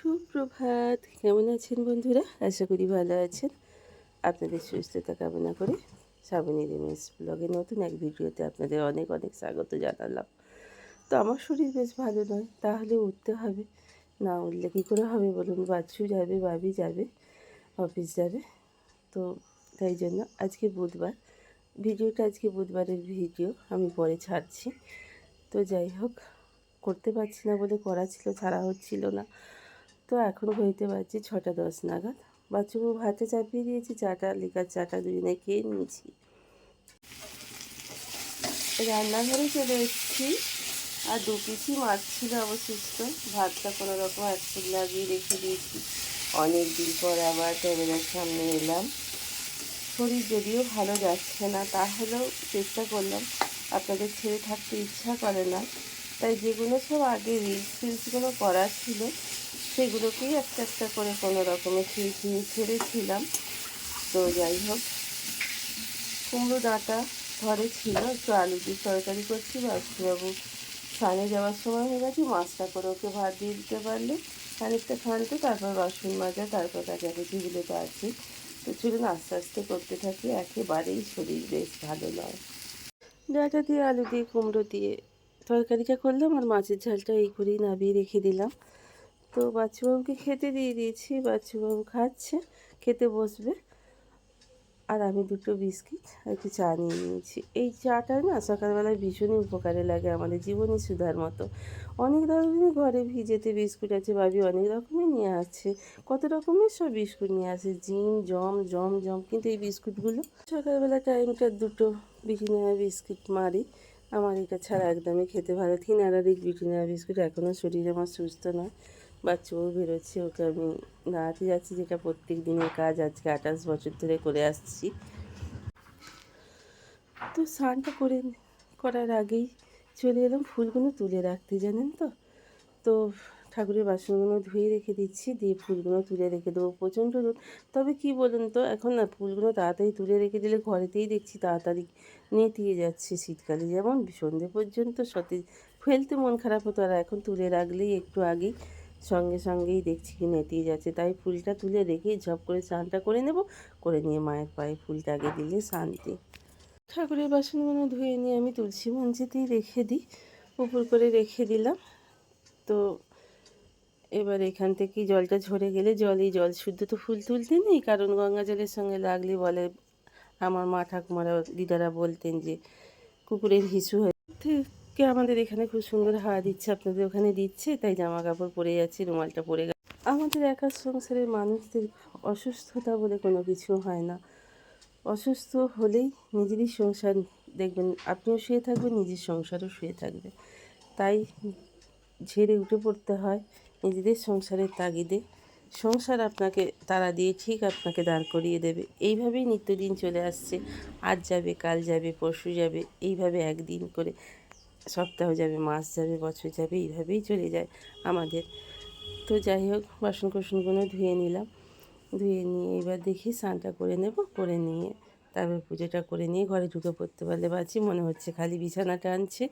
সুপ্রভাত, কেমন আছেন বন্ধুরা? আশা করি ভালো আছেন। আপনাদের সুস্থতা কামনা করে শ্রাবণী রেমিস ব্লগে নতুন এক ভিডিওতে আপনাদের অনেক অনেক স্বাগত জানালাম। তো আমার শরীর বেশ ভালো নয়, তাহলে উঠতে হবে, না উঠলে কী করে হবে বলুন? বাচ্চু যাবে, বাবি যাবে, অফিস যাবে। তো তাই জন্য আজকে বুধবার, ভিডিওটা আজকে বুধবারের ভিডিও, আমি পরে ছাড়ছি। তো যাই হোক, করতে পারছি না বলে করা ছিল, ছাড়া হচ্ছিল না। তো এখন ঘড়িতে বাজছে 6টা 10 নাগাদ। বাচ্চাকে ভাতে চাপিয়ে দিয়েছি, চাটা লিকার চাটা দুজনে খেয়ে নিয়েছি। রান্নাঘরে চলে এসেছি, আর 2 পিসি মাছ ছিল অবশিষ্ট। ভাতটা কোনো রকম এক ফুল লাগিয়ে রেখে দিয়েছি। অনেক দিন পর আবার ক্যামেরার সামনে এলাম। শরীর যদিও ভালো যাচ্ছে না, তাহলেও চেষ্টা করলাম। আপনাদের ছেড়ে থাকতে ইচ্ছা করে না, তাই যেগুলো সব আগে রিলসগুলো করা ছিল সেগুলোকেই একটা একটা করে কোনো রকমে ছেড়েছিলাম। তো যাই হোক, কুমড়ো ডাঁটা ঘরে ছিল, একটু আলু দিয়ে তরকারি করছি। বাবু স্নানে যাওয়ার সময় হয়ে গেছে, মাছটা করে ওকে ভাত দিয়ে দিতে পারলে খানিকটা খানতো, তারপর বাসন মাজা, তারপর কাচাকুচিগুলো তো আছে। তো চলুন আস্তে আস্তে করতে থাকি, একেবারেই শরীর বেশ ভালো নয়। ডাঁটা দিয়ে আলু দিয়ে কুমড়ো দিয়ে তরকারিটা করলাম, আর মাছের ঝালটা এই করেই নামিয়ে রেখে দিলাম। তো বাচ্চুবাবুকে খেতে দিয়ে দিয়েছি, বাচ্চুবাবু খাচ্ছে, খেতে বসবে। আর আমি 2টো বিস্কিট আর একটু চা নিয়ে নিয়েছি। এই চাটা না সকালবেলায় ভীষণই উপকারে লাগে, আমাদের জীবনী সুধার মতো। অনেক ধরনের ঘরে ভিজেতে বিস্কুট আছে, ভাবি অনেক রকমের নিয়ে আসছে, কত রকমের সব বিস্কুট নিয়ে আসে, জিম জম জম জম, কিন্তু এই বিস্কুটগুলো সকালবেলা টাইমটা 2টো ব্রিটানিয়া বিস্কিট মারি। আমার এটা ছাড়া একদমই খেতে ভালো। থিনারারিক ব্রিটানিয়া বিস্কুট। এখনও শরীর আমার সুস্থ নয়, বাচ্চাও বেরোচ্ছে, ওকে আমি দাঁড়াতে যাচ্ছি, যেটা প্রত্যেক দিনের কাজ, আজকে 28 বছর ধরে করে আসছি। তো স্নানটা করার আগেই চলে এলাম ফুলগুলো তুলে রাখতে, জানেন তো। তো ঠাকুরের বাসনগুলো ধুয়ে রেখে দিচ্ছি, দিয়ে ফুলগুলো তুলে রেখে দেবো। প্রচণ্ড রোদ, তবে কি বলুন তো, এখন না ফুলগুলো তাড়াতাড়ি তুলে রেখে দিলে ঘরেতেই দেখছি তাড়াতাড়ি নেতিয়ে যাচ্ছে। শীতকালে যেমন সন্ধে পর্যন্ত সতেজ, ফেলতে মন খারাপ হতো, আর এখন তুলে রাখলেই একটু আগেই সঙ্গে সঙ্গেই দেখছি কি নেতিয়ে যাচ্ছে। তাই ফুলটা তুলে রেখেই ঝপ করে স্নানটা করে নেব, করে নিয়ে মায়ের পায়ে ফুলটা আগে দিলে শান্তি। ঠাকুরের বাসনগুলো ধুয়ে নিয়ে আমি তুলসী মঞ্চেতেই রেখে দিই, উপর করে রেখে দিলাম। তো এবার এখান থেকেই জলটা ঝরে গেলে জল শুদ্ধ তো ফুল তুলতে নেই, কারণ গঙ্গা জলের সঙ্গে লাগলে বলে, আমার মা ঠাকুমারা দিদারা বলতেন যে কুকুরের হিসু হয়ে থেকে আমাদের এখানে খুব সুন্দর হাওয়া দিচ্ছে, আপনাদের ওখানে দিচ্ছে, তাই জামা কাপড় পরে যাচ্ছি, রুমালটা পরে গেছে। আমাদের একা সংসারের মানুষদের অসুস্থতা বলে কোনো কিছু হয় না। অসুস্থ হলেই নিজেরই সংসার, দেখবেন আপনিও শুয়ে থাকবেন, নিজের সংসারও শুয়ে থাকবে। তাই ঝেড়ে উঠে পড়তে হয় নিজেদের সংসারের তাগিদে। সংসার আপনাকে তাড়া দিয়ে ঠিক আপনাকে দাঁড় করিয়ে দেবে। এইভাবেই নিত্যদিন চলে আসছে। আজ যাবে, কাল যাবে, পরশু যাবে, এইভাবে একদিন করে সপ্তাহ যাবে, মাস যাবে, বছর যাবে, এইভাবেই চলে যায় আমাদের। তো যাই হোক, বাসন কোসনগুলো ধুয়ে নিলাম, ধুয়ে নিয়ে এবার দেখি স্নানটা করে নেব, করে নিয়ে তারপর পুজোটা করে নিয়ে ঘরে ঢুকে পড়তে পারলে বাঁচি। মনে হচ্ছে খালি বিছানাটা আনছে,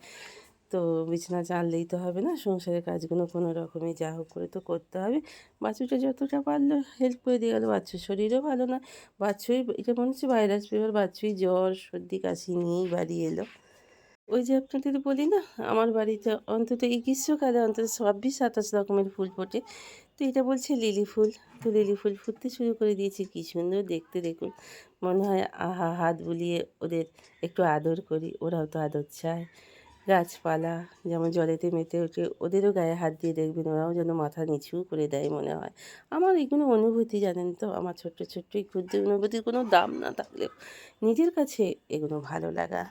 তো বিছানা টানলেই তো হবে না, সংসারের কাজগুলো কোনো রকমে যা হোক করে তো করতে হবে। বাচ্চুটা যতটা পারলো হেল্প করে দিয়ে গেলো। বাচ্চুর শরীরও ভালো নয়, বাচ্চুই এটা মনে হচ্ছে ভাইরাস ফিভার, বাচ্চুই জ্বর সর্দি কাশি নিয়েই বাড়ি এলো। ওই যে আপনাদের বলি না, আমার বাড়িতে অন্তত এই গ্রীষ্মকালে অন্তত 26-27 রকমের ফুল ফোটে। তো এটা বলছে লিলি ফুল। তো লিলি ফুল ফুটতে শুরু করে দিয়েছে, কী সুন্দর দেখতে দেখুন। মনে হয় আহা, হাত বুলিয়ে ওদের একটু আদর করি, ওরাও তো আদর চায়। গাছপালা যেমন জলেতে মেতে ওঠে, ওদেরও গায়ে হাত দিয়ে দেখবেন, ওরাও যেন মাথা নিচু করে দেয় মনে হয়। আমার এগুলো অনুভূতি, জানেন তো, আমার ছোট্ট ছোট্ট এই ক্ষুদ্র অনুভূতির কোনো দাম না থাকলেও নিজের কাছে এগুলো ভালো লাগা।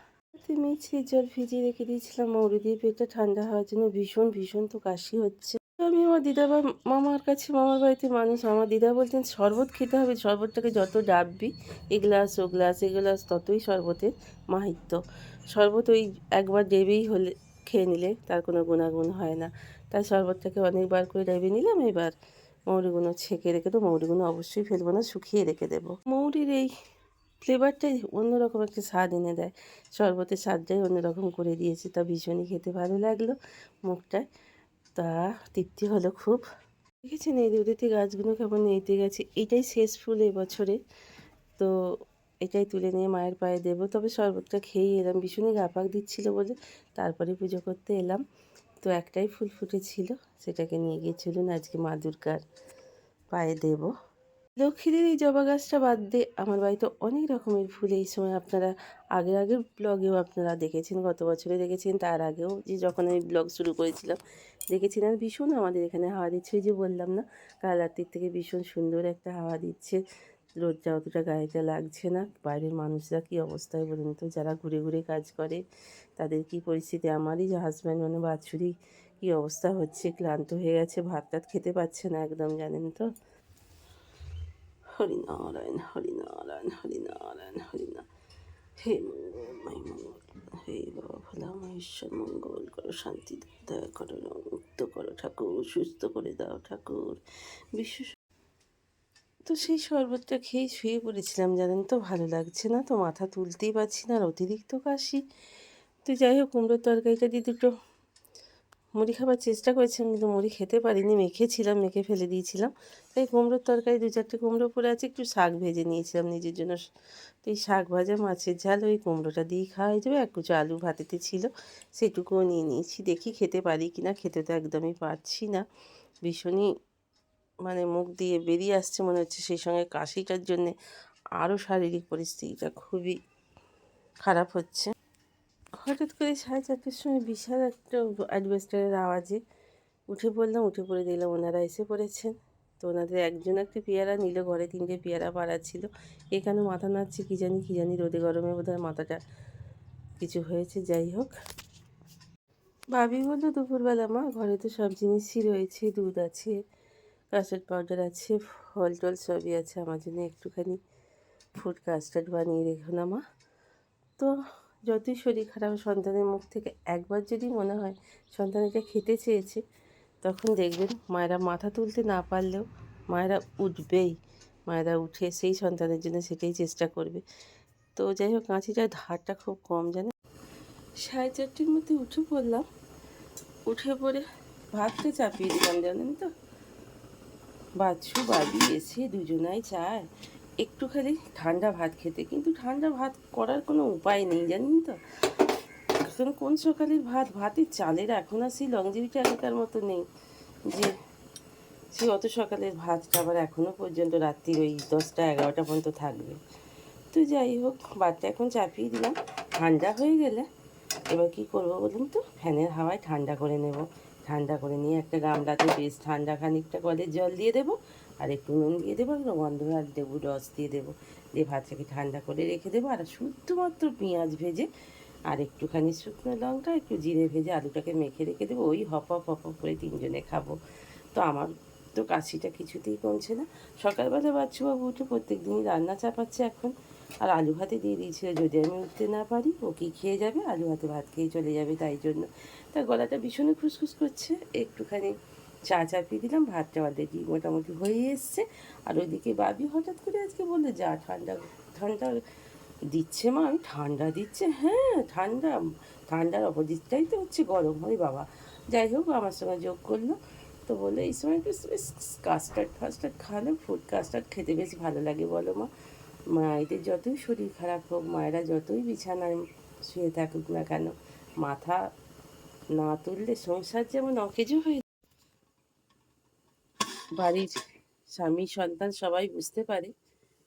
মিষ্টির জল ভিজিয়ে রেখে দিয়েছিলাম মৌরি দিয়ে, পেটটা ঠান্ডা হওয়ার জন্য। ভীষণ ভীষণ তো কাশি হচ্ছে। তো আমি আমার দিদা বা মামার কাছে, মামার বাড়িতে মানুষ, আমার দিদা বলতেন শরবত খেতে হবে, শরবতটাকে যত ডাববি, এ গ্লাস ও গ্লাস এ গ্লাস, ততই শরবতের মাহাত্ম্য। শরবত ওই একবার ডেবেই হলে, খেয়ে নিলে তার কোনো গুণাগুণ হয় না। তাই শরবতটাকে অনেকবার করে ডেবে নিলাম। এবার মৌরিগুলো ছেঁকে রেখে দেবো, মৌরিগুলো অবশ্যই ফেলবো না, শুকিয়ে রেখে দেবো। মৌরির এই ফ্লেভারটাই অন্যরকম একটা স্বাদ এনে দেয়, শরবতের স্বাদটাই অন্যরকম করে দিয়েছে। তা ভীষণই খেতে ভালো লাগলো মুখটায়, তা তৃপ্তি হলো খুব। দেখেছেন এই রোদেতে গাছগুলো কেমন নেইতে গেছে। এটাই শেষ ফুল এবছরে। তো এটাই তুলে নিয়ে মায়ের পায়ে দেবো। তবে শরবতটা খেয়েই এলাম, ভীষণই গা পাক দিচ্ছিল বলে তারপরে পুজো করতে এলাম। তো একটাই ফুল ফুটেছিল, সেটাকে নিয়ে গিয়ে চলুন আজকে মা দুর্গার পায়ে দেবো। লক্ষ্মীদের এই জবা গাছটা বাদ দিয়ে আমার বাড়িতে অনেক রকমের ফুল এই সময় আপনারা আগের আগের ব্লগেও আপনারা দেখেছেন, গত বছরে দেখেছেন, তার আগেও যে যখন আমি ব্লগ শুরু করেছিলাম দেখেছেন। আর ভীষণ আমাদের এখানে হাওয়া দিচ্ছে, ওই যে বললাম না কাল রাত্রির থেকে ভীষণ সুন্দর একটা হাওয়া দিচ্ছে, রোদটা অতটা গায়েতে লাগছে না। বাইরের মানুষরা কী অবস্থায় বলুন তো, যারা ঘুরে ঘুরে কাজ করে তাদের কী পরিস্থিতি। আমারই যে হাজব্যান্ড মানে বাছুরি কী অবস্থা হচ্ছে, ক্লান্ত হয়ে গেছে, ভাত টাত খেতে পাচ্ছে না একদম, জানেন তো। হরিনারায়ণ হরিনারায়ণ হরিনারায়ণ হরিনারায়ণ। হে মঙ্গলময় মঙ্গল, হে বাবা ভোলাময় ঈশ্বর, মঙ্গল করো, শান্তি দয়া করো, মুক্ত করো ঠাকুর, সুস্থ করে দাও ঠাকুর, বিশ্ব। তো সেই শরবতটা খেয়েই শুয়ে পড়েছিলাম, জানেন তো, ভালো লাগছে না তো, মাথা তুলতেই পারছি না, আর অতিরিক্ত কাশি। তো যাই হোক, কুমড়োর তরকারিটা দিয়ে দুটো মুড়ি খাবার চেষ্টা করেছিলাম, কিন্তু মুড়ি খেতে পারিনি, মেখেছিলাম, মেখে ফেলে দিয়েছিলাম। তাই কুমড়োর তরকারি 2-4টে কুমড়ো পড়ে আছে, একটু শাক ভেজে নিয়েছিলাম নিজের জন্য। তো এই শাক ভাজা, মাছের ঝাল, ওই কুমড়োটা দিয়েই খাওয়া হয়ে যাবে। এক কুচো আলু ভাতেতে ছিল, সেটুকুও নিয়ে নিয়েছি। দেখি খেতে পারি কি না, খেতে তো একদমই পারছি না, ভীষণই মানে মুখ দিয়ে বেরিয়ে আসছে মনে হচ্ছে। সেই সঙ্গে কাশিটার জন্যে আরও শারীরিক পরিস্থিতিটা খুবই খারাপ হচ্ছে। হঠাৎ করে 4:30টার সময় বিশাল একটা অ্যাডভেস্টারের আওয়াজে উঠে পড়লাম, উঠে পড়ে দিলাম ওনারা এসে পড়েছেন। তো ওনাদের একজন একটা পেয়ারা নিল, ঘরে 3টে পেয়ারা পাড়া ছিল। এখানে মাথা নাড়ছে কী জানি কী জানি, রোদে গরমে বোধহয় মাথাটা কিছু হয়েছে। যাই হোক, ভাবি বললো দুপুরবেলা মা ঘরে তো সব জিনিসই রয়েছে, দুধ আছে, কাস্টার্ড পাউডার আছে, ফল টল সবই আছে, আমার জন্য একটুখানি ফুড কাস্টার্ড বানিয়ে রেখো না মা। তো যতই শরীর খারাপ, সন্তানের মুখ থেকে একবার যদি মনে হয় সন্তান এটা খেতে চেয়েছে, তখন দেখবেন মায়েরা মাথা তুলতে না পারলেও মায়েরা উঠবেই, মায়েরা উঠে সেই সন্তানের জন্য সেটাই চেষ্টা করবে। তো যাই হোক, কাঁচিটার ধারটা খুব কম, জানে। 4:30টার মধ্যে উঠে পড়লাম, উঠে পড়ে ভাতটা চাপিয়ে দিলাম, জানেন তো। বাচ্চু বাবি এসে দুজনাই চায় একটুখানি ঠান্ডা ভাত খেতে, কিন্তু ঠান্ডা ভাত করার কোনো উপায় নেই, জানেন তো। এখন কোন সকালের ভাত, ভাতের চালের এখন আর সেই লংজিভিটি আগেকার মতো নেই যে সে অত সকালের ভাতটা আবার এখনও পর্যন্ত রাত্রির ওই 10টা 11টা পর্যন্ত থাকবে। তো যাই হোক, ভাতটা এখন চাপিয়ে দিলাম, ঠান্ডা হয়ে গেলে এবার কী করবো বলুন তো, ফ্যানের হাওয়ায় ঠান্ডা করে নেব। ঠান্ডা করে নিয়ে একটা গামলাতে বেশ ঠান্ডা খানিকটা কলের জল দিয়ে দেবো, আর একটু নুন দিয়ে দেবো, একটু গন্ধ আর লেবুর রস দিয়ে দেবো, দিয়ে ভাতটাকে ঠান্ডা করে রেখে দেবো। আর শুধুমাত্র পেঁয়াজ ভেজে আর একটুখানি শুকনো লঙ্কা, একটু জিরে ভেজে আলুটাকে মেখে রেখে দেবো, ওই হপ হপ করে 3জনে খাবো। তো আমার তো কাশিটা কিছুতেই কমছে না। সকালবেলা বাচ্চুবাবু উঠে প্রত্যেক দিনই রান্না চাপাচ্ছে এখন, আর আলু ভাতে দিয়ে দিয়েছিল, যদি আমি উঠতে না পারি ও কি খেয়ে যাবে, আলু ভাতে ভাত খেয়ে চলে যাবে, তাই জন্য। তার গলাটা ভীষণই খুসখুস করছে, একটুখানি চা চাপিয়ে দিলাম, ভাতটা অলরেডি মোটামুটি হয়ে এসছে। আর ওইদিকে বাবি হঠাৎ করে আজকে বললো যা ঠান্ডা ঠান্ডা দিচ্ছে মা। আমি ঠান্ডা দিচ্ছে, হ্যাঁ ঠান্ডা, ঠান্ডার অপোজিটটাই তো হচ্ছে গরম, হয় বাবা। যাই হোক, আমার সঙ্গে যোগ করলো, তো বললো এই সময় একটু কাস্টার্ড ফাস্টার্ড খাওয়ালে, ফুড কাস্টার্ড খেতে বেশ ভালো লাগে বলো মা। মায়েদের যতই শরীর খারাপ হোক, মায়েরা যতই বিছানায় শুয়ে থাকুক না কেন, মাথা না তুললে সংসার যেমন অকেজো হয়ে, বাড়ির স্বামী সন্তান সবাই বুঝতে পারে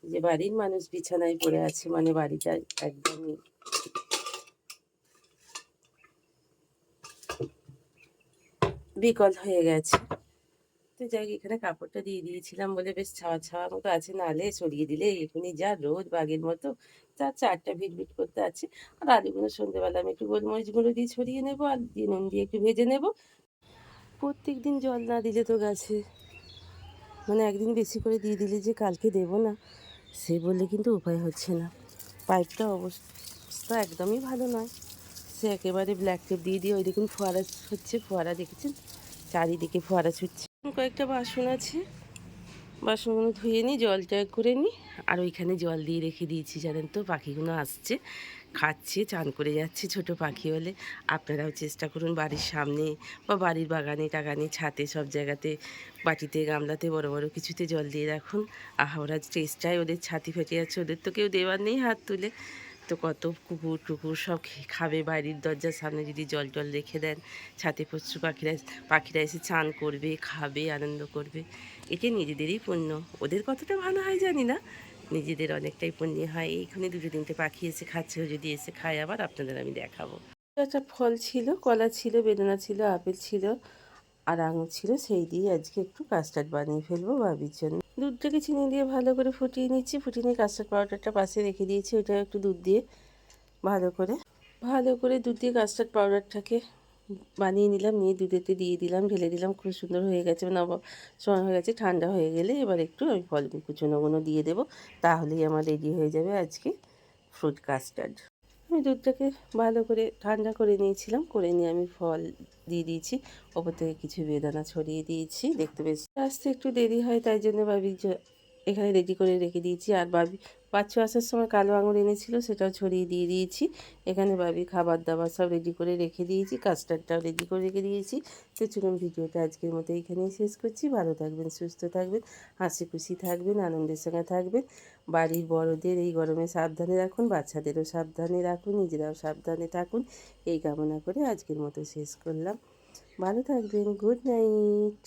যে বাড়ির মানুষ বিছানায় পড়ে আছে মানে বাড়িটা একদমই বিকল হয়ে গেছে। তো যাই, এখানে কাপড়টা দিয়ে দিয়েছিলাম বলে বেশ ছাওয়া ছাওয়া মতো আছে, নাহলে সরিয়ে দিলে এখনই যা রোদ বাগের মতো, তার চারটা ভিট করতে আছে। আর আলুগুলো সন্ধ্যেবেলা আমি একটু গোলমরিচ গুঁড়ো দিয়ে ছড়িয়ে নেবো, আর দিয়ে নুন দিয়ে একটু ভেজে নেবো। প্রত্যেক দিন জল না দিলে তো গাছে, মানে একদিন বেশি করে দিয়ে দিলে যে কালকে দেবো না, সে বললে কিন্তু উপায় হচ্ছে না। পাইপটা অবস্থা একদমই ভালো নয়, সে একেবারে ব্ল্যাক টেপ দিয়ে দিয়ে ওই দেখুন ফোয়ারা হচ্ছে, ফোয়ারা দেখেছেন, চারিদিকে ফোয়ারা ছুটছে। কয়েকটা বাসন আছে, বাসনগুলো ধুয়ে নিই, জলটা করে নিই, আর ওইখানে জল দিয়ে রেখে দিয়েছি, জানেন তো, পাখিগুলো আসছে খাচ্ছে, চান করে যাচ্ছে ছোট পাখি হলে। আপনারাও চেষ্টা করুন বাড়ির সামনে বা বাড়ির বাগানে টাগানে ছাদে সব জায়গাতে বাটিতে গামলাতে বড় বড় কিছুতে জল দিয়ে রাখুন। আহা ওরা চেষ্টায় ওদের ছাতি ফেটে যাচ্ছে, ওদের তো কেউ দেওয়ার নেই হাত তুলে। তো কত কুকুর টুকুর সব খাবে, বাড়ির দরজার সামনে যদি জল টল রেখে দেন, ছাদে পশু পাখিরা পাখিরা এসে চান করবে, খাবে, আনন্দ করবে। এতে নিজেদেরই পুণ্য, ওদের কতটা ভালো হয় জানি না, নিজেদের অনেকটাই পুণ্য হয়। এইখানে দুটো তিনটে পাখি এসে খাচ্ছে, ও যদি এসে খায় আবার আপনাদের আমি দেখাবো। একটা ফল ছিল, কলা ছিল, বেদানা ছিল, আপেল ছিল আর আঙুর ছিল, সেই দিয়ে আজকে একটু কাস্টার্ড বানিয়ে ফেলবো ভাবির জন্য। দুধটাকে চিনি দিয়ে ভালো করে ফুটিয়ে নিচ্ছি, ফুটিয়ে নিয়ে কাস্টার্ড পাউডারটা পাশে রেখে দিয়েছি, ওইটা একটু দুধ দিয়ে ভালো করে দুধ দিয়ে কাস্টার্ড পাউডারটাকে বানিয়ে নিলাম, নিয়ে দুধেতে দিয়ে দিলাম, ঢেলে দিলাম, খুব সুন্দর হয়ে গেছে, মানে সময় হয়ে গেছে। ঠান্ডা হয়ে গেলে এবার একটু আমি ফল কুচনোগুলো দিয়ে দেবো, তাহলেই আমার রেডি হয়ে যাবে আজকে ফ্রুট কাস্টার্ড। আমি দুধটাকে ভালো করে ঠান্ডা করে নিয়েছিলাম, করে নিয়ে আমি ফল দিয়ে দিয়েছি, ওপর থেকে কিছু বেদানা ছড়িয়ে দিয়েছি। দেখতে বেশ আসতে একটু দেরি হয়, তাই জন্য ভাবি এখানে রেডি করে রেখে দিয়েছি। আর ভাবি বাচ্চা আসার সময় কালো আঙুর এনেছিল, সেটাও ছড়িয়ে দিয়ে দিয়েছি। এখানে ভাবি খাবার দাবার সব রেডি করে রেখে দিয়েছি, কাস্টার্ডটাও রেডি করে রেখে দিয়েছি। তো চলুন ভিডিওটা আজকের মতো এখানেই শেষ করছি। ভালো থাকবেন, সুস্থ থাকবেন, হাসি খুশি থাকবেন, আনন্দের সঙ্গে থাকবেন। বাড়ির বড়দের এই গরমে সাবধানে রাখুন, বাচ্চাদেরও সাবধানে রাখুন, নিজেরাও সাবধানে থাকুন, এই কামনা করে আজকের মতো শেষ করলাম। ভালো থাকবেন, গুড নাইট।